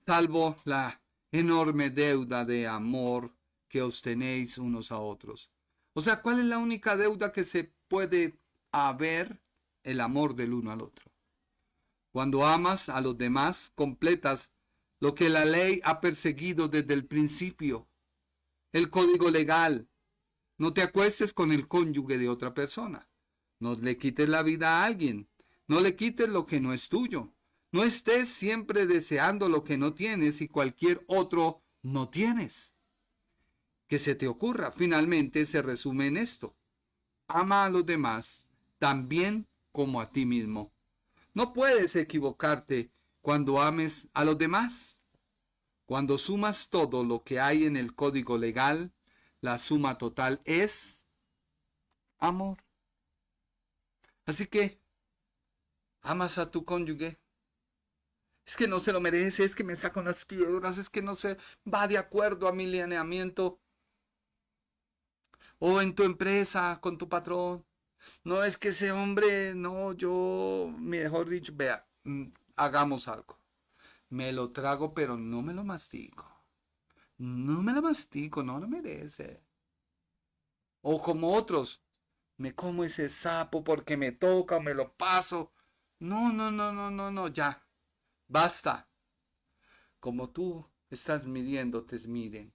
salvo la enorme deuda de amor que os tenéis unos a otros. O sea, ¿cuál es la única deuda que se puede haber? El amor del uno al otro. Cuando amas a los demás, completas lo que la ley ha perseguido desde el principio. El código legal. No te acuestes con el cónyuge de otra persona. No le quites la vida a alguien. No le quites lo que no es tuyo. No estés siempre deseando lo que no tienes y cualquier otro no tienes. Que se te ocurra. Finalmente se resume en esto. Ama a los demás también como a ti mismo. No puedes equivocarte cuando ames a los demás. Cuando sumas todo lo que hay en el código legal, la suma total es amor. Así que, amas a tu cónyuge. Es que no se lo merece, es que me saca unas piedras, es que no se va de acuerdo a mi lineamiento. O en tu empresa, con tu patrón. No, es que ese hombre, no, yo, mejor dicho, vea, hagamos algo. Me lo trago, pero no me lo mastico. No me lo mastico, no lo merece. O como otros, me como ese sapo porque me toca o me lo paso. No, no, no, no, no, no, ya. Basta. Como tú estás midiendo, te miden.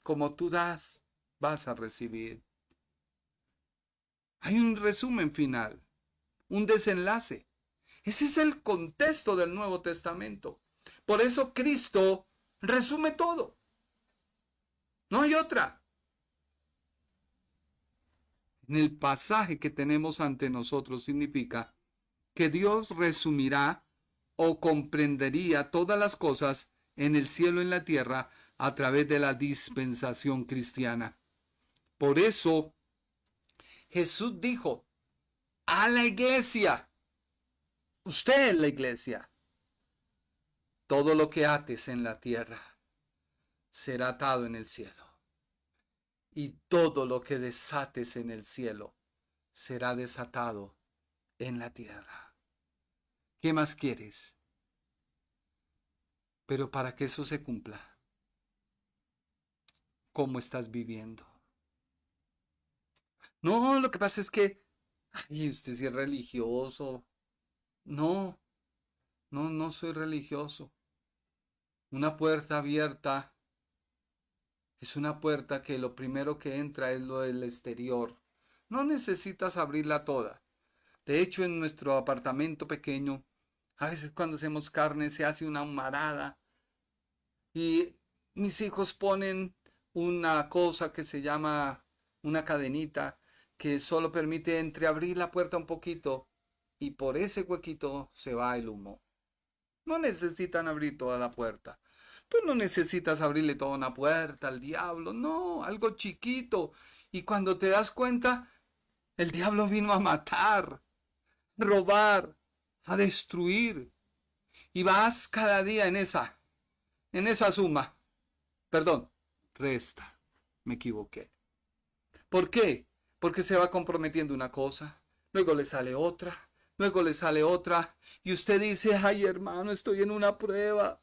Como tú das, vas a recibir. Hay un resumen final, un desenlace. Ese es el contexto del Nuevo Testamento. Por eso Cristo resume todo. No hay otra. En el pasaje que tenemos ante nosotros significa que Dios resumirá o comprendería todas las cosas en el cielo y en la tierra a través de la dispensación cristiana. Por eso Jesús dijo a la iglesia, usted es la iglesia, todo lo que ates en la tierra será atado en el cielo, y todo lo que desates en el cielo será desatado en la tierra. ¿Qué más quieres? Pero para que eso se cumpla, ¿cómo estás viviendo? No, lo que pasa es que, ay, usted sí es religioso. No, no, no soy religioso. Una puerta abierta es una puerta que lo primero que entra es lo del exterior. No necesitas abrirla toda. De hecho, en nuestro apartamento pequeño, a veces cuando hacemos carne se hace una humarada y mis hijos ponen una cosa que se llama una cadenita que solo permite entreabrir la puerta un poquito y por ese huequito se va el humo. No necesitan abrir toda la puerta. Tú no necesitas abrirle toda una puerta al diablo, no, algo chiquito. Y cuando te das cuenta, el diablo vino a matar, robar, a destruir. Y vas cada día en esa suma. Perdón, resta, me equivoqué. ¿Por qué? Porque se va comprometiendo una cosa, luego le sale otra, luego le sale otra, y usted dice, ay hermano, estoy en una prueba.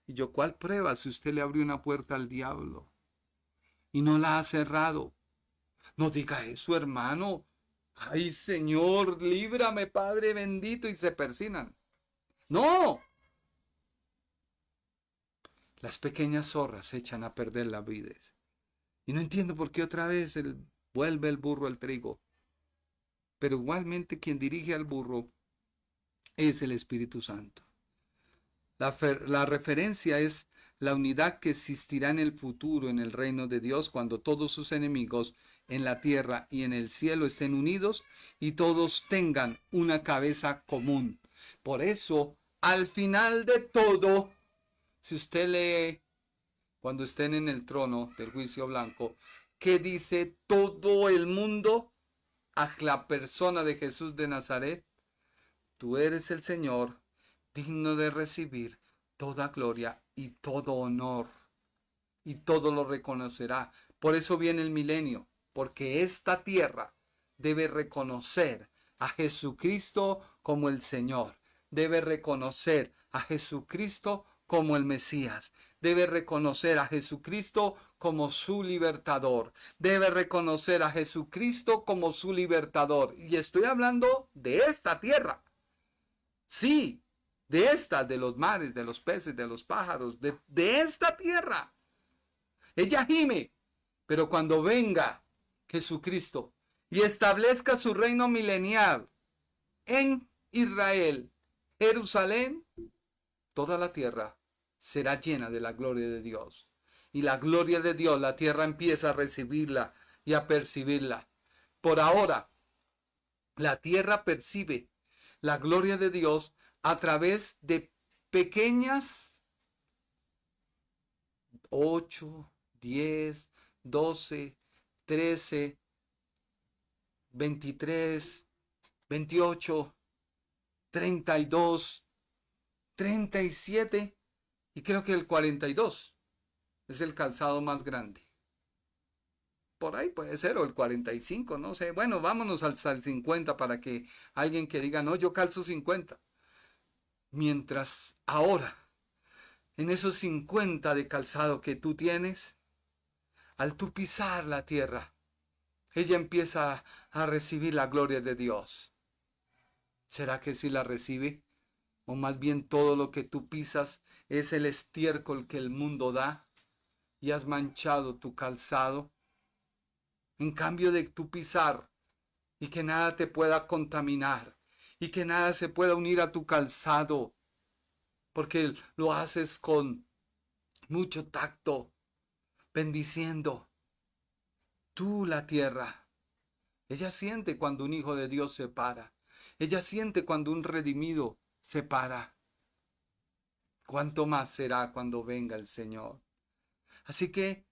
Y yo, ¿cuál prueba si usted le abrió una puerta al diablo y no la ha cerrado? No diga eso, hermano. Ay, Señor, líbrame, Padre bendito, y se persinan. No. Las pequeñas zorras echan a perder la vides. Y no entiendo por qué otra vez vuelve el burro al trigo. Pero igualmente quien dirige al burro es el Espíritu Santo. La referencia es la unidad que existirá en el futuro en el reino de Dios cuando todos sus enemigos en la tierra y en el cielo estén unidos y todos tengan una cabeza común. Por eso, al final de todo, si usted lee cuando estén en el trono del juicio blanco, ¿qué dice todo el mundo a la persona de Jesús de Nazaret? Tú eres el Señor, digno de recibir toda gloria y todo honor, y todo lo reconocerá. Por eso viene el milenio, porque esta tierra debe reconocer a Jesucristo como el Señor, debe reconocer a Jesucristo como el Mesías, debe reconocer a Jesucristo como su libertador, debe reconocer a Jesucristo como su libertador. Y estoy hablando de esta tierra. Sí, de los mares, de los peces, de los pájaros, de esta tierra. Ella gime, pero cuando venga Jesucristo y establezca su reino milenial en Israel, Jerusalén, toda la tierra será llena de la gloria de Dios. Y la gloria de Dios, la tierra empieza a recibirla y a percibirla. Por ahora, la tierra percibe la gloria de Dios a través de pequeñas 8, 10, 12, 13, 23, 28, 32, 37 y creo que el 42 es el calzado más grande. Por ahí puede ser, o el 45, no sé. Bueno, vámonos hasta el 50 para que alguien que diga, no, yo calzo 50. Mientras ahora, en esos 50 de calzado que tú tienes, al tú pisar la tierra, ella empieza a recibir la gloria de Dios. ¿Será que sí la recibe? O más bien todo lo que tú pisas es el estiércol que el mundo da y has manchado tu calzado. En cambio de tú pisar y que nada te pueda contaminar y que nada se pueda unir a tu calzado, porque lo haces con mucho tacto, bendiciendo. Tú la tierra, ella siente cuando un hijo de Dios se para. Ella siente cuando un redimido se para. ¿Cuánto más será cuando venga el Señor? Así que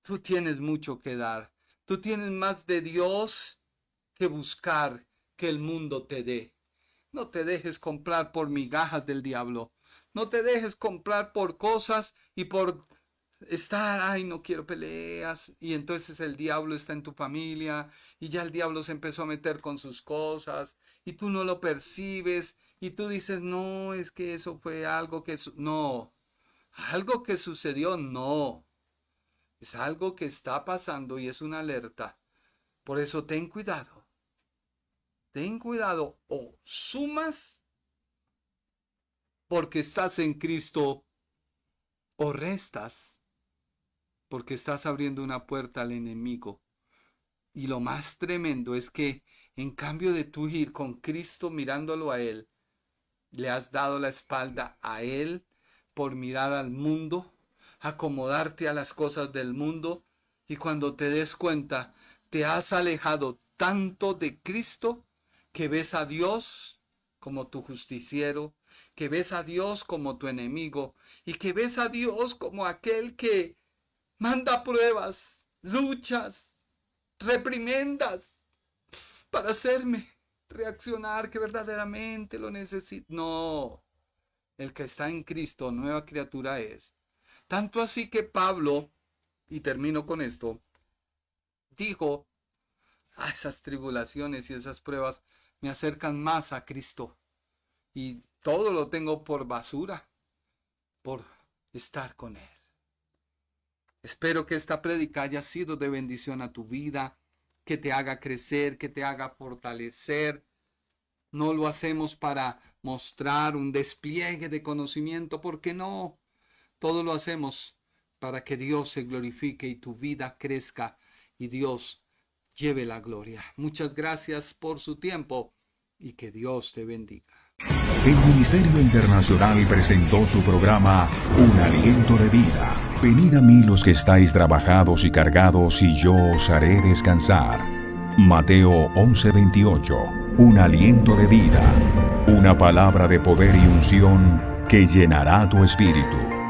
tú tienes mucho que dar. Tú tienes más de Dios que buscar que el mundo te dé. No te dejes comprar por migajas del diablo. No te dejes comprar por cosas y por estar, ay, no quiero peleas. Y entonces el diablo está en tu familia y ya el diablo se empezó a meter con sus cosas y tú no lo percibes y tú dices, no, es que eso fue algo que... No, algo que sucedió, no. Es algo que está pasando y es una alerta. Por eso ten cuidado. Ten cuidado o sumas porque estás en Cristo o restas porque estás abriendo una puerta al enemigo. Y lo más tremendo es que en cambio de tú ir con Cristo mirándolo a Él, le has dado la espalda a Él por mirar al mundo, acomodarte a las cosas del mundo y cuando te des cuenta te has alejado tanto de Cristo que ves a Dios como tu justiciero, que ves a Dios como tu enemigo y que ves a Dios como aquel que manda pruebas, luchas, reprimendas para hacerme reaccionar que verdaderamente lo necesito. No, el que está en Cristo, nueva criatura es. Tanto así que Pablo, y termino con esto, dijo, esas tribulaciones y esas pruebas me acercan más a Cristo. Y todo lo tengo por basura, por estar con Él. Espero que esta prédica haya sido de bendición a tu vida, que te haga crecer, que te haga fortalecer. No lo hacemos para mostrar un despliegue de conocimiento, porque no. Todo lo hacemos para que Dios se glorifique y tu vida crezca y Dios lleve la gloria. Muchas gracias por su tiempo y que Dios te bendiga. El Ministerio Internacional presentó su programa Un Aliento de Vida. Venid a mí los que estáis trabajados y cargados, y yo os haré descansar. Mateo 11:28. Un aliento de vida. Una palabra de poder y unción que llenará tu espíritu.